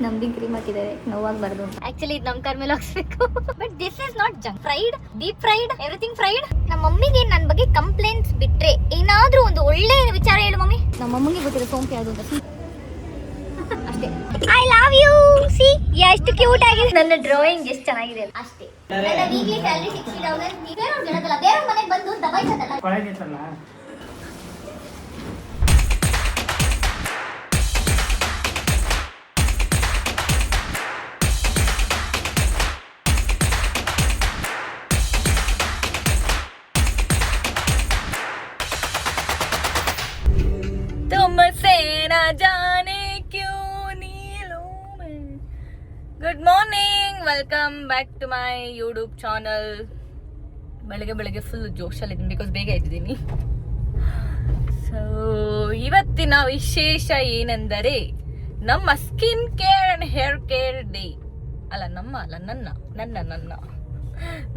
ನಂಬಿ ಕ್ರೀಮ್ ಹಾಕಿದ್ದಾರೆ ನೋವಾಗಬಾರ್ದು. ಆಕ್ಚುಲಿ ಇದು ನಮ್ಮ ಕಾರ್ ಮೇಲೆ ಹಾಕ್ಸ್ಬೇಕು. But this is not junk. Fried, deep fried, everything fried. ನಮ್ಮ ಮಮ್ಮಿಗೆ ನನ್ನ ಬಗ್ಗೆ ಕಂಪ್ಲೇಂಟ್ಸ್ ಬಿಟ್ರೆ ಏನಾದ್ರೂ ಒಂದು ಒಳ್ಳೆ ವಿಚಾರ ಹೇಳು ಮಮ್ಮಿ. ನಮ್ಮ ಮಮ್ಮಿಗೆ ಗೊತ್ತಿರೋ ಸೋಂಕು ಯಾವುದು ಅಂತ ಅಷ್ಟೇ. I love you. ಸಿ ಎಷ್ಟು ಕ್ಯೂಟ್ ಆಗಿದೆ. ನನ್ನ ಡ್ರಾಯಿಂಗ್ ಎಷ್ಟು ಚೆನ್ನಾಗಿದೆ ಅಷ್ಟೇ. ನನ್ನ ವೀಕ್ಲಿ ಸ್ಯಾಲರಿ 60,000. ಬೇರೆ ಹೇಳೋದಲ್ಲ, ಬೇರೆ ಮನೆಗೆ ಬಂದು ದಬಾಯಿಸೋದಲ್ಲ. Good morning, welcome back to my YouTube channel. ಬೆಳಗ್ಗೆ ಫುಲ್ ಜೋಶಲ್ಲಿದ್ದೀನಿ ಬಿಕಾಸ್ ಬೇಗ ಇದ್ದೀನಿ. ಸೊ ಇವತ್ತಿನ ವಿಶೇಷ ಏನೆಂದರೆ ನಮ್ಮ skin care and hair care day.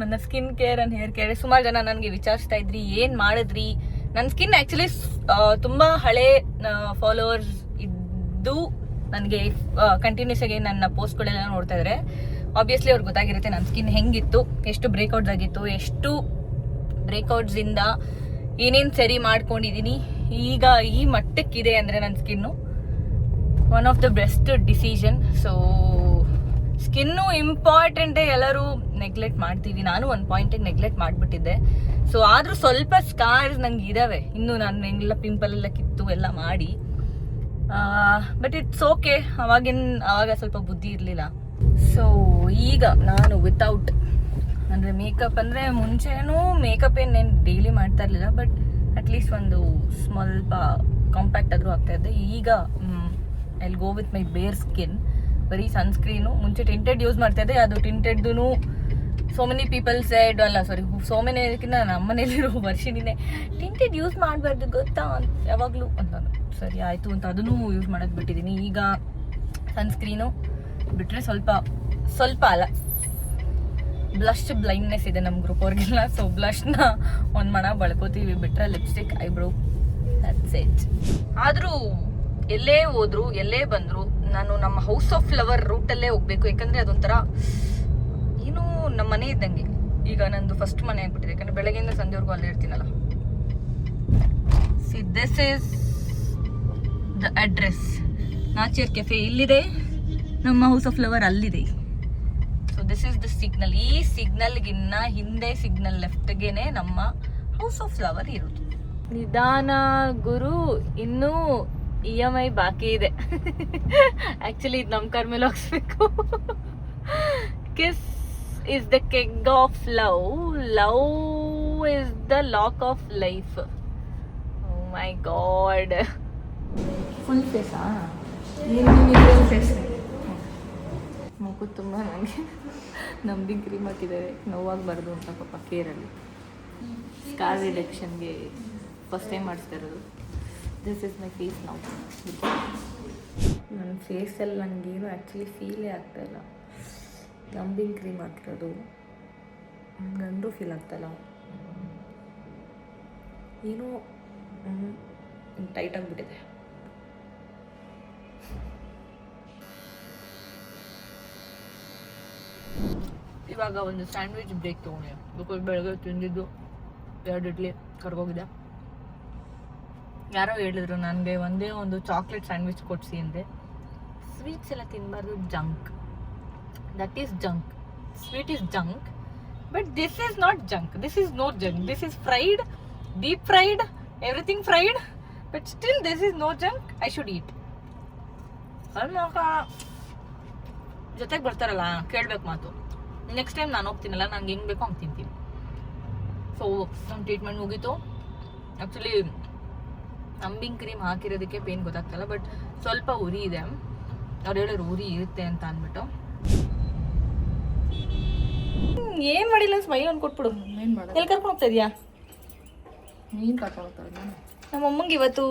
ನನ್ನ skin care and hair care. ಸುಮಾರು ಜನ ನನಗೆ ವಿಚಾರಿಸ್ತಾ ಇದ್ರಿ ಏನ್ ಮಾಡಿದ್ರಿ. ನನ್ನ ಸ್ಕಿನ್ ಆಕ್ಚುಲಿ ತುಂಬಾ ಹಳೆ ಫಾಲೋವರ್ಸ್ ಇದ್ದು ನನಗೆ ಕಂಟಿನ್ಯೂಸ್ ಆಗಿ ನನ್ನ ಪೋಸ್ಟ್ಗಳೆಲ್ಲ ನೋಡ್ತಾ ಇದ್ದಾರೆ. ಆಬ್ವಿಯಸ್ಲಿ ಅವ್ರಿಗೆ ಗೊತ್ತಾಗಿರುತ್ತೆ ನನ್ನ ಸ್ಕಿನ್ ಹೆಂಗಿತ್ತು, ಎಷ್ಟು ಬ್ರೇಕ್ಔಟ್ಸ್ ಆಗಿತ್ತು, ಎಷ್ಟು ಬ್ರೇಕ್ಔಟ್ಸ್ ಇಂದ ಏನೇನು ಸರಿ ಮಾಡ್ಕೊಂಡಿದ್ದೀನಿ. ಈಗ ಈ ಮಟ್ಟಕ್ಕಿದೆ ಅಂದರೆ ನನ್ನ skin one of the best decision. So skin ಇಂಪಾರ್ಟೆಂಟೇ, ಎಲ್ಲರೂ ನೆಗ್ಲೆಕ್ಟ್ ಮಾಡ್ತೀವಿ. ನಾನು ಒಂದು ಪಾಯಿಂಟಿಗೆ ನೆಗ್ಲೆಕ್ಟ್ ಮಾಡಿಬಿಟ್ಟಿದ್ದೆ. ಸೊ ಆದರೂ ಸ್ವಲ್ಪ ಸ್ಕಾರ್ಸ್ ನಂಗೆ ಇದಾವೆ ಇನ್ನು. ನಾನು ಹೆಂಗೆಲ್ಲ ಪಿಂಪಲ್ ಎಲ್ಲ ಕಿತ್ತು ಎಲ್ಲ ಮಾಡಿ, ಬಟ್ ಇಟ್ಸ್ ಓಕೆ. ಆವಾಗ ಸ್ವಲ್ಪ ಬುದ್ಧಿ ಇರಲಿಲ್ಲ. ಸೊ ಈಗ ನಾನು ವಿತೌಟ್ ಅಂದರೆ ಮೇಕಪ್, ಅಂದರೆ ಮುಂಚೆನೂ ಮೇಕಪ್ ಏನೇನು ಡೈಲಿ ಮಾಡ್ತಾ ಇರಲಿಲ್ಲ, ಬಟ್ ಅಟ್ಲೀಸ್ಟ್ ಒಂದು ಸ್ವಲ್ಪ ಕಾಂಪ್ಯಾಕ್ಟ್ ಆದರೂ ಆಗ್ತಾ ಇದ್ದೆ. ಈಗ I will go with my ಬೇರ್ ಸ್ಕಿನ್. ಬರೀ ಸನ್ಸ್ಕ್ರೀನು. ಮುಂಚೆ ಟಿಂಟೆಡ್ ಯೂಸ್ ಮಾಡ್ತಾ ಇದ್ದೆ. ಅದು ಟಿಂಟೆಡ್ದು so many people said, so many ಅದಕ್ಕಿಂತ ನಮ್ಮ ಮನೇಲಿರೋ ವರ್ಷಿನಿನೇ ಟಿಂಟೆಡ್ ಯೂಸ್ ಮಾಡಬಾರ್ದು ಗೊತ್ತಾ ಯಾವಾಗಲೂ ಅಂತ. ಸರಿ ಆಯಿತು ಅಂತ ಅದನ್ನು ಯೂಸ್ ಮಾಡೋದು ಬಿಟ್ಟಿದ್ದೀನಿ. ಈಗ ಸನ್ಸ್ಕ್ರೀನು ಬಿಟ್ಟರೆ ಸ್ವಲ್ಪ ಅಲ್ಲ, ಬ್ಲಷ್ ಬ್ಲೈಂಡ್ನೆಸ್ ಇದೆ ನಮ್ಮ ಗ್ರೂಪ್ ಅವ್ರಿಗೆಲ್ಲ. ಸೊ ಬ್ಲಷ್ನ ಒಂದು ಮಣ ಬಳ್ಕೋತೀವಿ, ಬಿಟ್ಟರೆ ಲಿಪ್ಸ್ಟಿಕ್, ಐಬ್ರೋ, ದಟ್ಸ್ ಇಟ್. ಆದರೂ ಎಲ್ಲೇ ಹೋದ್ರು ಎಲ್ಲೇ ಬಂದರು ನಾನು ನಮ್ಮ ಹೌಸ್ ಆಫ್ ಫ್ಲವರ್ ರೂಟಲ್ಲೇ ಹೋಗ್ಬೇಕು. ಯಾಕಂದರೆ ಅದೊಂಥರ ಏನು ನಮ್ಮ ಮನೆ ಇದ್ದಂಗೆ. ಈಗ ನಂದು ಫಸ್ಟ್ ಮನೆ ಆಗ್ಬಿಟ್ಟಿದೆ, ಯಾಕಂದರೆ ಬೆಳಗ್ಗೆಯಿಂದ ಸಂಜೆವರೆಗೂ ಅಲ್ಲೇ ಇರ್ತೀನಲ್ಲ. See this is the address. Nachiyar cafe ಇಲ್ಲಿದೆ, ನಮ್ಮ ಹೌಸ್ ಆಫ್ ಫ್ಲವರ್ ಅಲ್ಲಿದೆ. So this is the signal. ಈ ಸಿಗ್ನಲ್ಗಿನ್ನ ಹಿಂದೆ ಸಿಗ್ನಲ್ ಲೆಫ್ಟ್ಗೆನೆ ನಮ್ಮ ಹೌಸ್ ಆಫ್ ಫ್ಲವರ್ ಇರೋದು. ನಿಧಾನ ಗುರು, ಇನ್ನೂ EMI ಬಾಕಿ ಇದೆ. ಆಕ್ಚುಲಿ ಇದು ನಮ್ಮ ಕಾರ್ ಮೇಲೆ ಹಾಕ್ಸ್ಬೇಕು. Kiss is the keg of love, love is the lock of life. Oh my god. Full ಫೇಸಾ? ಫೇಸ್ ಮುಖ ತುಂಬ ನನಗೆ ನಂಬಿ ಕ್ರೀಮ್ ಹಾಕಿದ್ದಾರೆ ನೋವಾಗಬಾರ್ದು ಅಂತ ಪಾಪ ಕೇರಲ್ಲಿ. ಸ್ಕಾರ್ ರಿಡಕ್ಷನ್ಗೆ ಫಸ್ಟ್ ಟೈಮ್ ಮಾಡಿಸ್ತಾ ಇರೋದು. ದಿಸ್ ಇಸ್ ಮೈ ಫೇಸ್ ನಾವು. ನನ್ನ ಫೇಸಲ್ಲಿ ನನಗೇನು ಆ್ಯಕ್ಚುಲಿ ಫೀಲೇ ಆಗ್ತಾಯಿಲ್ಲ. ನಂಬಿಂಗ್ ಕ್ರೀಮ್ ಹಾಕಿರೋದು ನನಗೂ ಫೀಲ್ ಆಗ್ತಾಯಿಲ್ಲ. ಏನೋ ಟೈಟ್ ಆಗಿಬಿಟ್ಟಿದೆ. ಇವಾಗ ಒಂದು ಸ್ಯಾಂಡ್ವಿಚ್ ಬ್ರೇಕ್ ತೊಗೊಂಡೆ. ಬಿಕಾಸ್ ಬೆಳಗ್ಗೆ ತಿಂದಿದ್ದು 2 ಇಡ್ಲಿ ಕರ್ಗೋಗಿದೆ. ಯಾರೋ ಹೇಳಿದ್ರು ನನಗೆ ಒಂದೇ ಒಂದು ಚಾಕ್ಲೇಟ್ ಸ್ಯಾಂಡ್ವಿಚ್ ಕೊಡಿಸಿ ಅಂದೆ. ಸ್ವೀಟ್ಸ್ ಎಲ್ಲ ತಿನ್ನಬಾರ್ದು, junk. That is junk. Sweet is junk, but this is not junk. This is no junk. This is fried, deep fried, everything fried, but still this is no junk. I should eat. ಅಲ್ಮಾಕ ಜೊತೆಗೆ ಬರ್ತಾರಲ್ಲ, ಕೇಳ್ಬೇಕು ಮಾತು. Next time ನಾನು ಹೋಗ್ತೀನಲ್ಲ, ನಂಗೆ ಹೆಂಗೆ ಬೇಕೋ ಹಂಗೆ ತಿಂತೀನಿ. ಸೊ ನಮ್ಮ ಟ್ರೀಟ್ಮೆಂಟ್ ಮುಗೀತು. ಆ್ಯಕ್ಚುಲಿ ನಂಬಿಂಗ್ ಕ್ರೀಮ್ ಹಾಕಿರೋದಕ್ಕೆ ಪೇನ್ ಗೊತ್ತಾಗ್ತಲ್ಲ, ಬಟ್ ಸ್ವಲ್ಪ ಉರಿ ಇದೆ. ಅವ್ರು ಹೇಳಿದ್ರು ಉರಿ ಇರುತ್ತೆ ಅಂತ ಅಂದ್ಬಿಟ್ಟು. ಏನು ಮಾಡಿಲ್ಲ, ಸ್ಮೈಲ್ ಒಂದು ಕೊಟ್ಬಿಡು. ಎಲ್ಲಿ ಕರ್ಕೊಂಡು ಹೋಗ್ತಾ ಇದೆಯಾ? ನೀನು ಕರ್ಕೊಂಡು ಹೋಗ್ತಾ ಇದ್ದ. ನಮ್ಮ ಅಮ್ಮಂಗೆ ಇವತ್ತು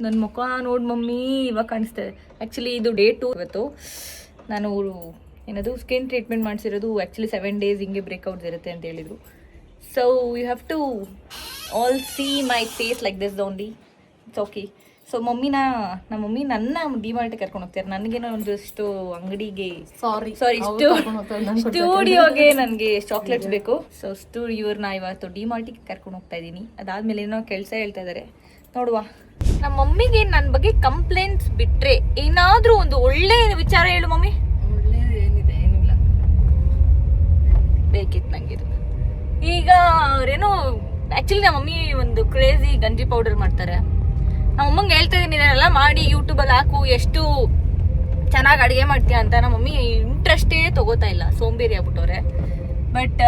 ನನ್ನ ಮುಖ ನೋಡಿ ಮಮ್ಮಿ ಇವಾಗ ಕಾಣಿಸ್ತದೆ. ಆ್ಯಕ್ಚುಲಿ ಇದು ಡೇ 2 ಇವತ್ತು. ನಾನು ಏನದು ಸ್ಕಿನ್ ಟ್ರೀಟ್ಮೆಂಟ್ ಮಾಡಿಸಿರೋದು. ಆ್ಯಕ್ಚುಲಿ 7 days ಹಿಂಗೆ ಬ್ರೇಕ್ಔಟ್ಸ್ ಇರುತ್ತೆ ಅಂತ ಹೇಳಿದರು. So you have to all see my face like this only. It's okay. So ನಮ್ಮ ಮಮ್ಮಿ ನನ್ನ ಡಿಮಾರ್ಟ್ ಕರ್ಕೊಂಡು ಹೋಗ್ತಾರೆ. ನನಗೇನೋ ಒಂದಷ್ಟು ಅಂಗಡಿಗೆ ಸಾರಿ ಸ್ಟುಡಿಯೋಗೆ ನನಗೆ ಚಾಕ್ಲೇಟ್ಸ್ ಬೇಕು. ಸೊ ಇವ್ರನ್ನ ಇವತ್ತು ಡಿಮಾರ್ಟಿಗೆ ಕರ್ಕೊಂಡು ಹೋಗ್ತಾ ಇದ್ದೀನಿ. ಅದಾದ್ಮೇಲೆ ಏನೋ ಕೆಲಸ ಹೇಳ್ತಾ ಇದ್ದಾರೆ, ನೋಡುವ. ನಮ್ಮ ಮಮ್ಮಿಗೆ ನನ್ನ ಬಗ್ಗೆ ಕಂಪ್ಲೇಂಟ್ಸ್ ಬಿಟ್ರೆ ಏನಾದ್ರೂ ಒಂದು ಒಳ್ಳೆ ವಿಚಾರ ಹೇಳು ಮಮ್ಮಿ. ಒಳ್ಳೇದು ಏನಿದೆ, ಏನಿಲ್ಲ. ಬೇಕಿತ್ತು ನಂಗೆ ಇದು. ಈಗ ಅವ್ರೇನೋ ಆಕ್ಚುಲಿ ನಮ್ಮ ಮಮ್ಮಿ ಒಂದು ಕ್ರೇಜಿ ಗಂಜಿ ಪೌಡರ್ ಮಾಡ್ತಾರೆ. ನಮ್ಮ ಅಮ್ಮಂಗೆ ಹೇಳ್ತಾ ಇದೀನಿ ಇದನ್ನೆಲ್ಲ ಮಾಡಿ ಯೂಟ್ಯೂಬಲ್ಲಿ ಹಾಕು, ಎಷ್ಟು ಚೆನ್ನಾಗಿ ಅಡುಗೆ ಮಾಡ್ತೀಯ ಅಂತ. ನಮ್ಮ ಮಮ್ಮಿ ಇಂಟ್ರೆಸ್ಟೇ ತಗೋತಾ ಇಲ್ಲ, ಸೋಂಬೇರಿ ಆಗ್ಬಿಟ್ಟವ್ರೆ. ಬಟ್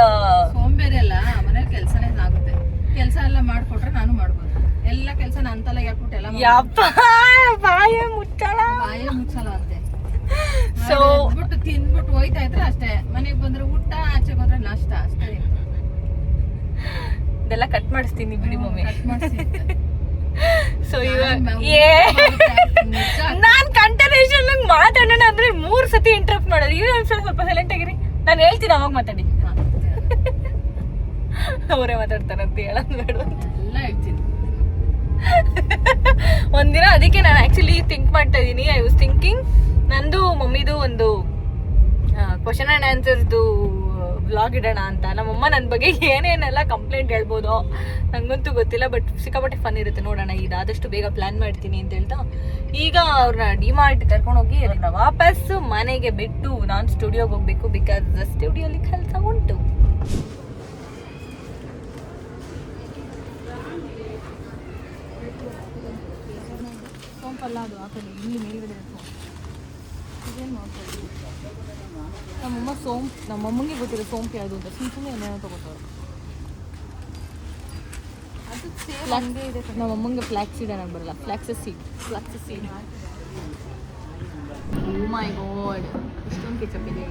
ಸೋಂಬೇರಿ ಅಲ್ಲ, ಮನೇಲಿ ಕೆಲಸನೇ ಆಗುತ್ತೆ. ಕೆಲಸ ಎಲ್ಲ ಮಾಡ್ಕೊಟ್ರೆ ನಾನು ಮಾಡ್ಬೋದು. ಎಲ್ಲ ಕೆಲಸ ನನ್ನ ತಲೆಗೆ ಹಾಕ್ಬಿಟ್ಟು ಎಲ್ಲ ಯಪ್ಪ ಬಾಯ ಮುಚ್ಚಳ ಅಂತೆ. ಸೊ ಬಿಟ್ಟು ತಿಂದ್ಬಿಟ್ಟು ಹೋಯ್ತಾ ಇದ್ರೆ ಅಷ್ಟೇ. ಮನೆಗೆ ಬಂದ್ರೆ ಊಟ, ಆಚೆ ಬಂದ್ರೆ ನಾಷ್ಟ ಅಷ್ಟೇ. ಇದೆಲ್ಲ ಕಟ್ ಮಾಡಿಸ್ತೀನಿ ಬಿಡಿ ಮಮ್ಮಿ. ಸೊ ಇವಾಗ ನಾನ್ ಕಂಟನೇಷನ್ ಮಾತಾಡೋಣ ಅಂದ್ರೆ 3 ಸತಿ ಇಂಟರಪ್ಟ್ ಮಾಡೋದು. ಈಗ ಸ್ವಲ್ಪ ಸೈಲೆಂಟ್ ಆಗಿರಿ, ನಾನು ಹೇಳ್ತೀನಿ ಅವಾಗ ಮಾತಾಡಿ. ಅವರೇ ಮಾತಾಡ್ತಾರಂತ ಹೇಳೋದು ಬೇಡ ಎಲ್ಲ ಹೇಳ್ತೀನಿ. ಒಂದಿನ ಅದಕ್ಕೆ ನಾನು ಆಕ್ಚುಲಿ ಥಿಂಕ್ ಮಾಡ್ತಾ ಇದ್ದೀನಿ. ಐ ವಾಸ್ ಥಿಂಕಿಂಗ್ ನಂದು ಮಮ್ಮಿದು ಒಂದು ಕ್ವಶನ್ ಅಂಡ್ ಆನ್ಸರ್ದು ವ್ಲಾಗ್ ಇಡೋಣ ಅಂತ. ನಮ್ಮಮ್ಮ ನನ್ನ ಬಗ್ಗೆ ಏನೇನೆಲ್ಲ ಕಂಪ್ಲೇಂಟ್ ಹೇಳ್ಬೋದು ನಂಗಂತೂ ಗೊತ್ತಿಲ್ಲ, ಬಟ್ ಸಿಕ್ಕಾಪಟ್ಟೆ ಫನ್ ಇರುತ್ತೆ. ನೋಡೋಣ, ಇದಾದಷ್ಟು ಬೇಗ ಪ್ಲಾನ್ ಮಾಡ್ತೀನಿ ಅಂತ ಹೇಳ್ತಾ ಈಗ ಅವ್ರನ್ನ ಡಿಮಾರ್ಟ್ ಕರ್ಕೊಂಡೋಗಿ ಅವ್ರನ್ನ ವಾಪಸ್ ಮನೆಗೆ ಬಿಟ್ಟು ನಾನು ಸ್ಟುಡಿಯೋಗೆ ಹೋಗ್ಬೇಕು. ಬಿಕಾಸ್ ಸ್ಟುಡಿಯೋಲಿ ಕೆಲಸ ಉಂಟು. ಸೋಂಪಲ್ಲ ಅದು ಹಾಕಲಿ ಇಲ್ಲಿ ಮೇಲ್ಗಡೆ ಇದೇನು ಮಾಡ್ತಾರೆ ನಮ್ಮಮ್ಮ. ನಮ್ಮಮ್ಮಗೆ ಗೊತ್ತಿರೋ ಸೋಂಪು ಯಾವುದು ಅಂತ ಸುಮ್ಮನೆ ಏನೇನೋ ತಗೋತಾರೆ. ಅದು ಸೇಮ್ ಹಂಗೆ ಇದೆ. ನಮ್ಮಮ್ಮಂಗೆ ಫ್ಲಾಕ್ಸ್ ಸೀಡ್ ಅನ್ನೋದು ಬರಲ್ಲ, ಫ್ಲಾಕ್ಸಸ್ ಸೀಡ್. ಓ ಮೈ ಗಾಡ್, ಇಷ್ಟೊಂದು ಕೆಚಪ್ ಇದೆ.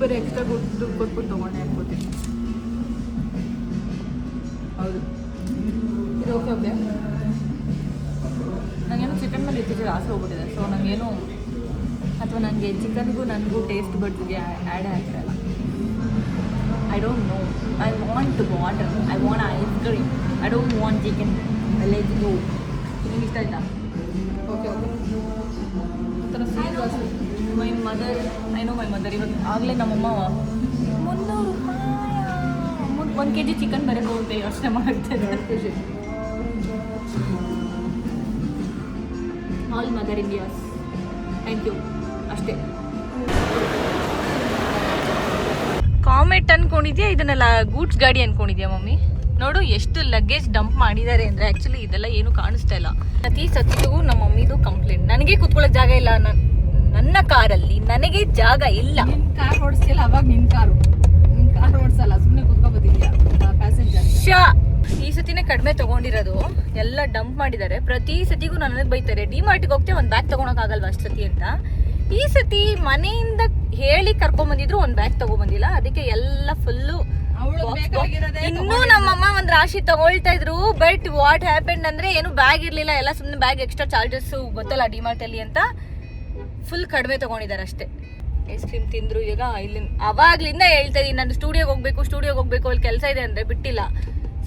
ಬರೀ ಎಕ್ಸ್ಟ್ರಾ ದುಡ್ಡು ಕೊಟ್ಬಿಟ್ಟು ತೊಗೊಂಡೆ ಅನ್ಕೋತೀನಿ. ಹೌದು, ಇದು ಓಕೆ ಓಕೆ. ನನಗೇನು ಚಿಕನ್ ಮೇಲೆ ಇತ್ತೀಚೆಗೆ ಆಸೆ ಹೋಗ್ಬಿಟ್ಟಿದೆ. ಸೊ ನನಗೇನು, ಅಥವಾ ನನಗೆ ಚಿಕನ್ಗೂ ನನಗೂ ಟೇಸ್ಟ್ ಬಡ್ಸ್ಗೆ ಆ್ಯಡ್ ಆಗ್ತಿರಲ್ಲ. I don't know. I want water, I want ice cream, I don't want chicken. Let's go. ನಿಮ್ಗೆ ಇಷ್ಟ ಆಯ್ತಾ? Okay okay. My mother, I know my mother. ಇವಾಗ ಆಗಲೇ ನಮ್ಮಮ್ಮ 300 ರೂಪಾಯಿ 1 kg ಚಿಕನ್ ಬೇರೆ ಹೋಗುತ್ತೆ, ಯೋಚನೆ ಮಾಡ್ತಾರೆ. All mother India's, thank you. ಅಷ್ಟೇ. ಕಾಮೆಟ್ ಅನ್ಕೊಂಡಿದ್ಯಾ, ಇದನ್ನೆಲ್ಲ ಗೂಡ್ಸ್ ಗಾಡಿ ಅನ್ಕೊಂಡಿದ್ಯಾ ಮಮ್ಮಿ? ನೋಡು ಎಷ್ಟು ಲಗೇಜ್ ಡಂಪ್ ಮಾಡಿದ್ದಾರೆ ಅಂದರೆ. ಆ್ಯಕ್ಚುಲಿ ಇದೆಲ್ಲ ಏನು ಕಾಣಿಸ್ತಾ ಇಲ್ಲ. ಪ್ರತಿ ಸತಿಗೂ ನಮ್ಮ ಮಮ್ಮಿದು ಕಂಪ್ಲೇಂಟ್, ನನಗೆ ಕುತ್ಕೊಳ್ಳೋಕೆ ಜಾಗ ಇಲ್ಲ, ನನ್ನ ಕಾರಲ್ಲಿ ನನಗೆ ಜಾಗ ಇಲ್ಲ. ನಿನ್ ಕಾರ್ ಓಡಿಸ್ತಿಲ್ಲ, ಅವಾಗ ನಿನ್ ಕಾರ್ ಓಡಿಸಲ್ಲ, ಸುಮ್ಮನೆ ಕುತ್ಕೋಬೋದಿದ್ಯಾ ಪ್ಯಾಸೆಂಜರ್. ಈ ಸತಿನೇ ಕಡಿಮೆ ತಗೊಂಡಿರೋದು, ಎಲ್ಲ ಡಂಪ್ ಮಾಡಿದ್ದಾರೆ. ಪ್ರತಿ ಸತಿಗೂ ನನಗೆ ಬೈತಾರೆ, ಡಿಮಾರ್ಟಿಗೆ ಹೋಗ್ತೇವೆ ಒಂದು ಬ್ಯಾಗ್ ತಗೊಳಕ್ ಆಗಲ್ವಾ ಅಷ್ಟು ಸತಿ ಅಂತ. ಈ ಸತಿ ಮನೆಯಿಂದ ಹೇಳಿ ಕರ್ಕೊಂಡ್ಬಂದಿದ್ರು ಒಂದು ಬ್ಯಾಗ್ ತಗೊಂಡ್ಬಂದಿಲ್ಲ. ಅದಕ್ಕೆ ಎಲ್ಲ ಫುಲ್ಲು ಇನ್ನೂ ನಮ್ಮಮ್ಮ ಒಂದ್ ರಾಶಿ ತಗೊಳ್ತಾ ಇದ್ರು. ಬಟ್ ವಾಟ್ ಹ್ಯಾಪೆಂಡ್ ಅಂದ್ರೆ ಏನು ಬ್ಯಾಗ್ ಇರ್ಲಿಲ್ಲ, ಎಲ್ಲ ಸುಮ್ಮನೆ ಬ್ಯಾಗ್ ಎಕ್ಸ್ಟ್ರಾ ಚಾರ್ಜಸ್ ಗೊತ್ತಲ್ಲ ಡಿಮಾರ್ಟ್ ಅಲ್ಲಿ ಅಂತ ಫುಲ್ ಕಡಿಮೆ ತಗೊಂಡಿದ್ದಾರೆ ಅಷ್ಟೇ. ಐಸ್ ಕ್ರೀಮ್ ತಿಂದ್ರು. ಈಗ ಇಲ್ಲಿ ಅವಾಗ್ಲಿಂದ ಹೇಳ್ತಾ ಇದೀನಿ ನಾನು ಸ್ಟುಡಿಯೋಗೆ ಹೋಗ್ಬೇಕು ಅಲ್ಲಿ ಕೆಲಸ ಇದೆ ಅಂದ್ರೆ ಬಿಟ್ಟಿಲ್ಲ.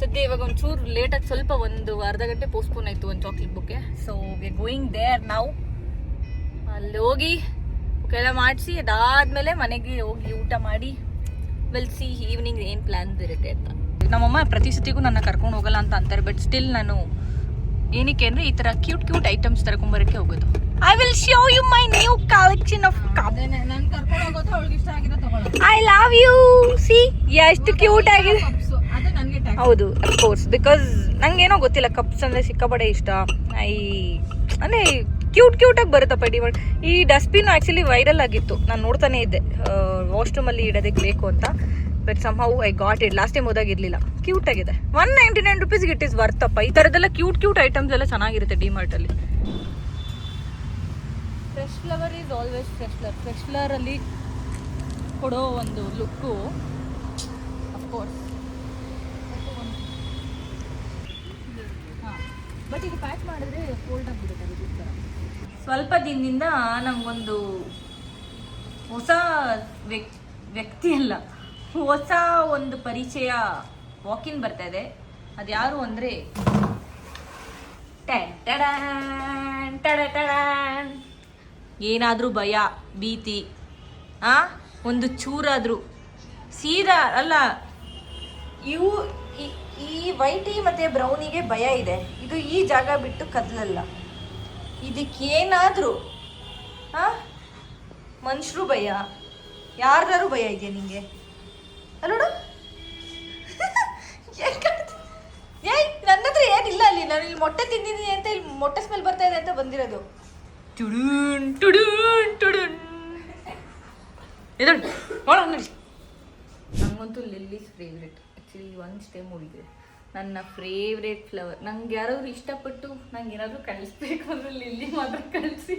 ಸದ್ಯ ಇವಾಗ ಒಂಚೂರು ಲೇಟಾಗಿ ಸ್ವಲ್ಪ ಒಂದು ಅರ್ಧ ಗಂಟೆ ಪೋಸ್ಟ್ಪೋನ್ ಆಯ್ತು ಒಂದು chocolate bouquet. So we are going there ನಾವು. ಅಲ್ಲಿ ಹೋಗಿ ಎಲ್ಲ ಮಾಡಿಸಿ ಅದಾದ್ಮೇಲೆ ಮನೆಗೆ ಹೋಗಿ ಊಟ ಮಾಡಿ ವಿಲ್ ಸಿ ಈವ್ನಿಂಗ್ ಏನು ಪ್ಲಾನ್ಸ್ ಇರುತ್ತೆ ಅಂತ. ನಮ್ಮಮ್ಮ ಪ್ರತಿ ಸತಿಗೂ ನನ್ನ ಕರ್ಕೊಂಡು ಹೋಗಲ್ಲ ಅಂತ ಅಂತಾರೆ. ಬಟ್ ಸ್ಟಿಲ್ ನಾನು ಏನಕ್ಕೆ ಅಂದರೆ ಈ ಥರ ಕ್ಯೂಟ್ ಐಟಮ್ಸ್ ತರ್ಕೊಂಬರೋಕ್ಕೆ ಹೋಗೋದು. I will show you my new collection of cup. ನಾನು ಕರ್ಕೊಂಡು ಹೋಗೋದು ಅವಳಿಗೆ ಇಷ್ಟ ಆಗಿರೋ ತಗೊಳ್ಳೋದು. I love you. ಸಿ ಎಷ್ಟು ಕ್ಯೂಟ್ ಆಗಿದೆ. ಅದು ನನಗೆ ಹೌದು, ಅಫ್ಕೋರ್ಸ್, ಬಿಕಾಸ್ ನಂಗೇನೋ ಗೊತ್ತಿಲ್ಲ, ಕಪ್ಸ್ ಅಂದರೆ ಸಿಕ್ಕಾಪಟ್ಟೆ ಇಷ್ಟ. ಅಂದರೆ ಕ್ಯೂಟಾಗಿ ಬರುತ್ತಪ್ಪ ಡಿಮಾರ್ಟ್. ಈ ಡಸ್ಟ್ಬಿನ್ ಆ್ಯಕ್ಚುಲಿ ವೈರಲ್ ಆಗಿತ್ತು, ನಾನು ನೋಡ್ತಾನೆ ಇದ್ದೆ ವಾಶ್ರೂಮಲ್ಲಿ ಇಡೋದಕ್ಕೆ ಬೇಕು ಅಂತ. But somehow I got it. Last time ಹೋದಾಗ ಇರಲಿಲ್ಲ. ಕ್ಯೂಟ್ ಆಗಿದೆ. 199 rupees ಇಟ್ ಇಸ್ ವರ್ತಪ್ಪ. ಈ ಥರದ್ದೆಲ್ಲ ಕ್ಯೂಟ್ ಐಟಮ್ಸ್ ಎಲ್ಲ ಚೆನ್ನಾಗಿರುತ್ತೆ ಡಿಮಾರ್ಟಲ್ಲಿ. Fresh flower is always fresh ಫ್ಲವರಲ್ಲಿ ಕೊಡೋ ಒಂದು ಲುಕ್ಕು ಅಫ್ಕೋರ್ಸ್. ಹಾಂ, ಬಟ್ ಇದು ಪ್ಯಾಕ್ ಮಾಡಿದ್ರೆ ಫೋಲ್ಡ್ ಆಗಿಬಿಡುತ್ತೆ. ಅದಕ್ಕೋಸ್ಕರ ಸ್ವಲ್ಪ ದಿನದಿಂದ ನಮಗೊಂದು ಹೊಸ ವ್ಯಕ್ತಿ ಅಲ್ಲ, ಹೊಸ ಒಂದು ಪರಿಚಯ ವಾಕಿನ್ ಬರ್ತಾ ಇದೆ. ಅದ್ಯಾರು ಅಂದರೆ ಏನಾದರೂ ಭಯ ಭೀತಿ ಒಂದು ಚೂರಾದರೂ ಸೀದಾ ಅಲ್ಲ, ಈ ವೈಟಿ ಮತ್ತು ಬ್ರೌನಿಗೆ ಭಯ ಇದೆ. ಇದು ಈ ಜಾಗ ಬಿಟ್ಟು ಕದಲಲ್ಲ. ಇದಕ್ಕೇನಾದರೂ ಮನುಷ್ಯರು ಭಯ, ಯಾರ್ದಾರು ಭಯ ಇದೆಯಾ ನಿಂಗೆ? ಅಲ್ಲೋಡು ಏಯ್, ನನ್ನ ಹತ್ರ ಏನಿಲ್ಲ ಅಲ್ಲಿ. ನಾನು ಇಲ್ಲಿ ಮೊಟ್ಟೆ ತಿಂದಿದ್ದೀನಿ ಅಂತ, ಇಲ್ಲಿ ಮೊಟ್ಟೆ ಸ್ಮೆಲ್ ಬರ್ತಾ ಇದೆ ಅಂತ ಬಂದಿರೋದು. ಟುಡೂನ್ ಟುಡೂನ್ ಟುಡೂನ್ ಇದೊಂದು ನೋಡಿ. ನನಗಂತೂ ಲಿಲ್ಲೀಸ್ ಫೇವ್ರೆಟ್. ಆ್ಯಕ್ಚುಲಿ ಒಂದು ಸ್ಟೆಮ್ ಉಳಿದಿದೆ. ನನ್ನ ಫೇವ್ರೆಟ್ ಫ್ಲವರ್. ನಂಗೆ ಯಾರಾದರೂ ಇಷ್ಟಪಟ್ಟು ನಂಗೆ ಏನಾದರೂ ಕಳಿಸ್ಬೇಕು ಅಂದರೆ ಲಿಲ್ಲಿ ಮಾತ್ರ ಕಳಿಸಿ.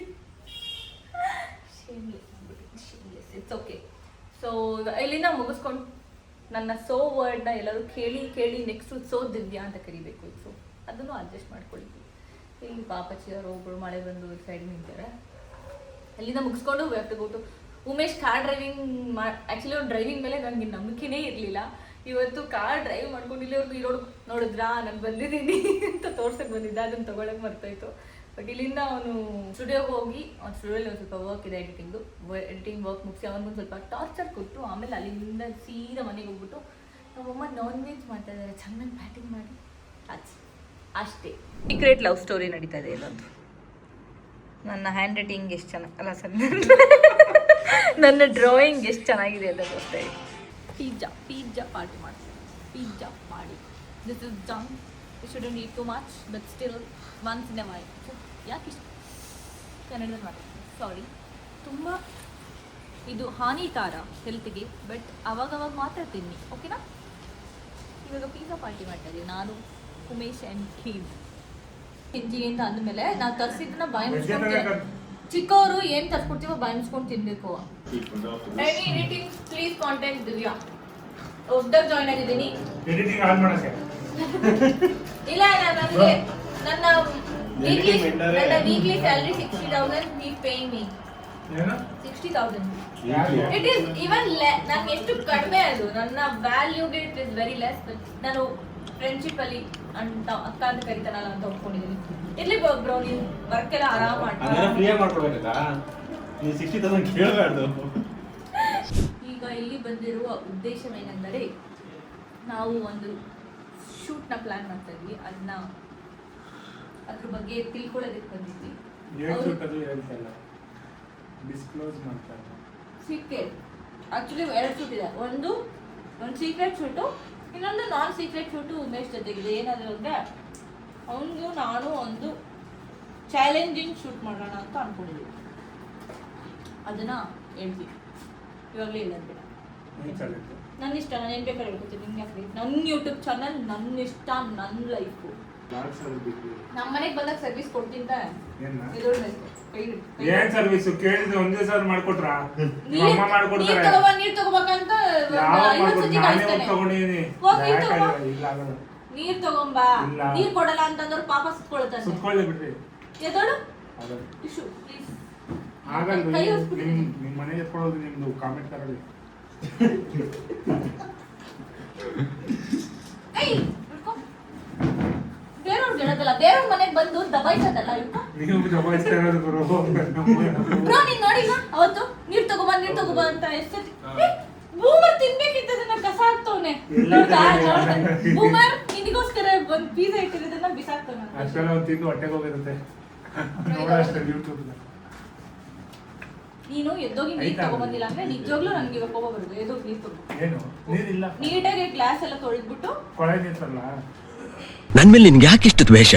It's okay. ಸೊ ಇಲ್ಲಿಂದ ಮುಗಿಸ್ಕೊಂಡು ನನ್ನ ಸೋ ವರ್ಡ್ನ ಎಲ್ಲರೂ ಕೇಳಿ ನೆಕ್ಸ್ಟು ಸೋ ದಿವ್ಯಾ ಅಂತ ಕರಿಬೇಕು. ಸೊ ಅದನ್ನು ಅಡ್ಜಸ್ಟ್ ಮಾಡ್ಕೊಳ್ತೀವಿ. ಇಲ್ಲಿ ಪಾಪಚ್ಚಿ ಅವರು ಒಬ್ಬರು ಮಳೆ ಬಂದು ಸೈಡ್ ನಿಂತಾರೆ. ಅಲ್ಲಿಂದ ಮುಗಿಸ್ಕೊಂಡು ಹೋಗ್ಬಿಟ್ಟು ಉಮೇಶ್ ಕಾರ್ ಡ್ರೈವಿಂಗ್ ಆ್ಯಕ್ಚುಲಿ ಅವ್ನು ಡ್ರೈವಿಂಗ್ ಮೇಲೆ ನನಗೆ ನಂಬಿಕೆನೇ ಇರಲಿಲ್ಲ. ಇವತ್ತು ಕಾರ್ ಡ್ರೈವ್ ಮಾಡ್ಕೊಂಡು ಇಲ್ಲಿವರೆಗೂ ಇರೋಡು ನೋಡಿದ್ರಾ ನಾನು ಬಂದಿದ್ದೀನಿ ಅಂತ ತೋರ್ಸಕ್ಕೆ ಬಂದಿದ್ದ. ಅದನ್ನು ತೊಗೊಳಕ್ಕೆ ಮರ್ತಾಯಿತ್ತು. ಬಟ್ ಇಲ್ಲಿಂದ ಅವನು ಸ್ಟುಡಿಯೋಗೆ ಹೋಗಿ ಅವ್ನ ಸ್ಟುಡಿಯೋಲ್ಲಿ ಒಂದು ಸ್ವಲ್ಪ ವರ್ಕ್ ಇದೆ, ಎಡಿಟಿಂಗ್ ವರ್ಕ್ ಮುಗಿಸಿ ಅವನಿಗೊಂದು ಸ್ವಲ್ಪ ಟಾರ್ಚರ್ ಕೊಟ್ಟು ಆಮೇಲೆ ಅಲ್ಲಿಂದ ಸೀದಾ ಮನೆಗೆ ಹೋಗ್ಬಿಟ್ಟು ನಮ್ಮಮ್ಮ ನಾನ್ ವೆಜ್ ಮಾಡ್ತಾ ಇದ್ದಾರೆ, ಚೆನ್ನಾಗಿ ಬ್ಯಾಟಿಂಗ್ ಮಾಡಿ ಅಷ್ಟೇ. ಸೀಕ್ರೆಟ್ ಲವ್ ಸ್ಟೋರಿ ನಡೀತಾ ಇದೆ ಇಲ್ಲೊಂದು. ನನ್ನ ಹ್ಯಾಂಡ್ ರೈಟಿಂಗ್ ಎಷ್ಟು ಚೆನ್ನಾಗಿ ಅಲ್ಲ ಸರ್, ನನ್ನ ಡ್ರಾಯಿಂಗ್ ಎಷ್ಟು ಚೆನ್ನಾಗಿದೆ ಅಂತ ಗೊತ್ತಾಯಿತು. ಪಿಜ್ಜಾ ಪಾರ್ಟಿ ಮಾಡ್ತೀನಿ. ಪಿಜ್ಜಾ ಮಾಡಿ this is junk. You shouldn't eat too much but still once in a while. ಯಾಕೆ ಇಷ್ಟು ಕನ್ನಡದಲ್ಲಿ ಮಾಡ್ತೀನಿ, ಸಾರಿ. ತುಂಬ ಇದು ಹಾನಿಕಾರ ಹೆಲ್ತ್ಗೆ, ಬಟ್ ಅವಾಗವಾಗ ಮಾತ್ರ ತಿನ್ನಿ, ಓಕೆನಾ? ಇವಾಗ ಪಿಜ್ಜಾ ಪಾರ್ಟಿ ಮಾಡ್ತಾ ಇದ್ದೀವಿ ನಾನು, ಉಮೇಶ್ ಆ್ಯಂಡ್ ಖೀರ್. ಹಿಂಜಿಗೆ ಅಂತ ಅಂದಮೇಲೆ ನಾವು ತರಿಸಿದ್ದನ್ನ ಬಾಯಿ ಮುಚ್ಕೊಂಡು, ಚಿಕ್ಕವರು ಏನು ತರಿಸ್ಕೊಡ್ತೀವೋ ಬಾಯಿ ಮುಚ್ಕೊಂಡು ತಿನ್ನಬೇಕು. Editing please contact Divya. ಹೊಸದಾಗಿ ಜಾಯ್ನ್ ಆಗಿದ್ದೀನಿ. ಇಲ್ಲ, ನನಗೆ ನನ್ನ weekly salary 60,000. He's paying me 60,000. It is even ನಾನು ಎಷ್ಟು ಕಡಿಮೆ ಅದು ನನ್ನ ವ್ಯಾಲ್ಯೂಗೆ. It is very less. But ನಾನು ಫ್ರೆಂಡ್ಶಿಪ್ ಅಲ್ಲಿ ಅಂತ ಅಕ್ಕ ಅಂತ ಕರಿತಾನಲ್ಲ ಅಂತ ಒಪ್ಕೊಂಡಿದ್ದೀನಿ. ಇರ್ಲಿ ಬ್ರೋ, ನೀನು ವರ್ಕ್ ಎಲ್ಲ ಆರಾಮ ಈಗ ಇಲ್ಲಿ ಬಂದಿರುವ ಉದ್ದೇಶವೇನೆಂದರೆ ನಾವು ಒಂದು ಶೂಟ್ನ ಪ್ಲಾನ್ ಮಾಡ್ತಾ ಇದ್ವಿ. ಅದ್ರ ಬಗ್ಗೆ ತಿಳ್ಕೊಳ್ಳೋದಕ್ಕೆ ಬಂದಿದ್ವಿ. ಸೀಕ್ರೆಟ್ ಆಕ್ಚುಲಿ 2 ಶೂಟ್ ಇದೆ. ಒಂದು ಸೀಕ್ರೆಟ್ ಶೂಟು, ಇನ್ನೊಂದು ನಾನ್ ಸೀಕ್ರೆಟ್ ಶೂಟು ಉಮೇಶ್ ಜೊತೆಗಿದೆ. ಏನಾದರೂ ಅಂದರೆ ಅವನಿಗೂ ನಾನು ಒಂದು ಚಾಲೆಂಜಿಂಗ್ ಶೂಟ್ ಮಾಡೋಣ ಅಂತ ಅಂದ್ಕೊಂಡಿದ್ದೀವಿ. ಅದನ್ನು ಹೇಳ್ತೀವಿ, ಇವಾಗಲೇ ಹೇಳೋದು ಬೇಡ. ನನ್ನ ಇಷ್ಟ, ನಾನು ಏನು ಬೇಕಾದ್ರೆ ಹೇಳ್ಕೊತೀನಿ. ನಿಮ್ಗೆ ಫ್ರೀ. ನನ್ನ ಯೂಟ್ಯೂಬ್ ಚಾನಲ್ ನನ್ನ ಇಷ್ಟ, ನನ್ನ ಲೈಫು. ನಮ್ಮ ಮನೆಗೆ ಬಂದಾಗ ಸರ್ವಿಸ್ ಕೊಡ್ತೀನಿ. ಏನ್ ಸರ್ವಿಸ್ ಕೇಳಿದ್ರೆ ಒಂದೇ ಸರ್ ಮಾಡ್ಕೊಟ್ರ? ನೀರ್ ತಗೋಬೇಕಂತ ನೀರ್ ತಗೊಂಬಾ, ನೀರ್ ಕೊಡಲ್ಲ ಅಂತಂದ್ರೆ ಪಾಪ ಸುತ್ಕೊಳ್ತಾರೆ. ಸುತ್ಕೊಳ್ಳಿ ಬಿಡ್ರಿ. ಎದೋಳು ನಿಮ್ ಮನೆಗೆ ಎತ್ಕೊಳ್ಳೋದು ನಿಮ್ದು ಕಾಮೆಂಟ್ ಕರಡಿ. ಬೇರೆಯವ್ರು ಹೇಳೋದಲ್ಲ, ಬೇರೆಯವ್ರ ಮನೆಗೆ ಬಂದು ದಬಾಯಿಸೋದಲ್ಲ. ನೀವು ದಬಾಯಿಸ್ತಾ ಇರೋದು ಬ್ರೋ. ನೀನ್ ನೋಡಿಲ್ಲ ಅವತ್ತು ನೀರ್ ತಗೋಬಾ ಅಂತ ಎಷ್ಟು ಬೂಮರ್ ತಿನ್ಬೇಕಿತ್ತು. ಅದನ್ನ ಕಸ ಹಾಕ್ತವನೆ. ಬೂಮರ್ ನಿನಗೋಸ್ಕರ ಒಂದು ಪೀಸಾ ಇಟ್ಟಿರೋದನ್ನ ಬಿಸಾಕ್ತವನೆ. ಅಷ್ಟೆಲ್ಲ ಒಂದು ತಿಂದು ಹೊಟ್ಟೆಗೆ ಹೋಗಿರುತ್ತೆ. ನೋಡಷ್ಟೇ ಯೂಟ್ಯೂಬ್. ನೀನು ಎದ್ದೋಗಿ ನೀರ್ ತಗೊಂಬಂದಿಲ್ಲ ಅಂದ್ರೆ ನಿಜವಾಗ್ಲೂ ನನಗೆ ಇವಾಗ ಕೋಪ ಬರುತ್ತೆ. ಎದ್ದೋಗಿ ನೀರ್ ತಗೋ. ಏನು ನೀರಿಲ್ಲ, ನೀಟಾಗಿ ಗ್ಲಾಸ್ ಎಲ್ಲ ತೊಳೆದ್ಬಿಟ್ಟು ಕೊಳೆ ನೀರ್ತಲ್ಲ. ನನ್ ಮೇಲೆ ನಿನ್ಗೆ ಯಾಕೆ ಇಷ್ಟು ದ್ವೇಷ?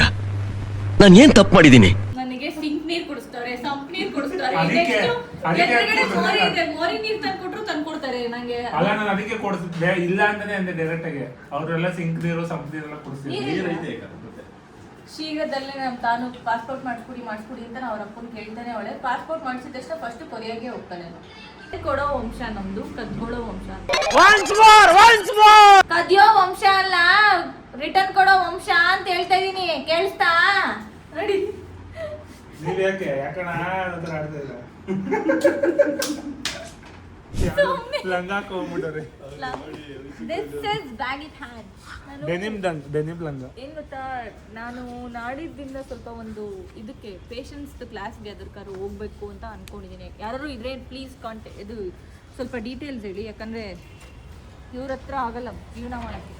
ನಾನು ಏನ್ ತಪ್ಪು ಮಾಡಿದೀನಿ? ನನಗೆ ಸಿಂಕ್ ನೀರ್ ಕುಡಿಸ್ತಾರೆ, ಸಂಪ್ ನೀರ್ ಕುಡಿಸ್ತಾರೆ. ಮೋರಿ ನೀರ್ ತಂದ್ಕೊಡ್ತಾರೆ ನಂಗೆ. ಅಲ್ಲ, ನಾನು ಅದಕ್ಕೆ ಕೊಡಿಸಿದ್ದೆ. ಇಲ್ಲ ಅಂತಾನೆ ಅಂದೆ ಡೈರೆಕ್ಟ್ ಆಗಿ. ಅವರೆಲ್ಲ ಸಿಂಕ್ ನೀರು ಸಂಪ್ ನೀರೆಲ್ಲ ಕುಡಿಸ್ತಾರೆ. ಶೀಘ್ರದಲ್ಲೇ ತಾನು ಪಾಸ್ಪೋರ್ಟ್ ಮಾಡಿಸ್ಕೊಡಿ ಅಂತ ಅವ್ರ ಅಪ್ಪನ ಕೇಳ್ತಾನೆ. ಅವಳೆ ಪಾಸ್ಪೋರ್ಟ್ ಮಾಡಿಸಿದ ತಕ್ಷಣ ಫಸ್ಟ್ ಕೊರಿಯಾಗೆ ಹೋಗ್ತಾನೆ. ಕೊಡೋ ವಂಶ ನಮ್ದು, ಕದ್ಕೊಳ್ಳೋ ವಂಶ. ಕದಿಯೋ ವಂಶ ಅಲ್ಲ, ರಿಟರ್ನ್ ಕೊಡೋ ವಂಶ ಅಂತ ಹೇಳ್ತಾ ಇದೀನಿ. ಕೇಳಿಸ್ತಾ? ನೋಡಿ ನೀವ್ ಯಾಕಣ ಹತ್ರ ಆಡ್ತಾ ಇಲ್ಲ ಲಂಗ ಹಾಕೊಂಡ್ಬಿಟ್ಟವ್ರೆ. This is baggy hand. Denim ಲಂಗ. ಏನ್ ಗೊತ್ತಾ, ನಾನು ನಾಡಿದ್ದಿಂದ ಸ್ವಲ್ಪ ಒಂದು ಇದಕ್ಕೆ ಪೇಷನ್ಸ್ ಕ್ಲಾಸ್ಗೆ ಅದಕ್ಕಾದ್ರು ಹೋಗ್ಬೇಕು ಅಂತ ಅನ್ಕೊಂಡಿದ್ದೀನಿ. ಯಾರು ಇದ್ರೆ ಪ್ಲೀಸ್ ಇದು ಸ್ವಲ್ಪ ಡೀಟೇಲ್ಸ್ ಹೇಳಿ, ಯಾಕಂದ್ರೆ ಇವ್ರ ಹತ್ರ ಆಗಲ್ಲ ಜೀವನ ಮಾಡಕ್ಕೆ.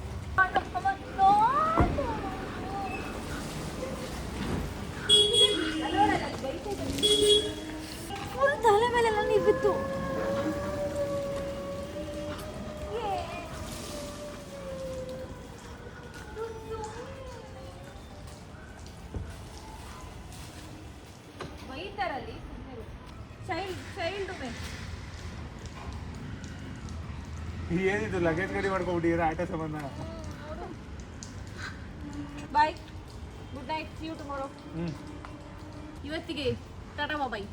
ತಲೆ ಮೇಲೆಲ್ಲ ನೀರು ಬಿತ್ತು. ಬೈತಾರಲ್ಲಿ ಚೈಲ್ಡ್ ಏನಿದು ಲಗೇಜ್ ಗಾಡಿ ಮಾಡ್ಕೊಂಡ್ಬಿಟ್ಟಿರ ಆಟ ಸಂಬಂಧ. Bye, good night, see you tomorrow. ಇವತ್ತಿಗೆ ಟಾಟಾ ಬಾಯ್.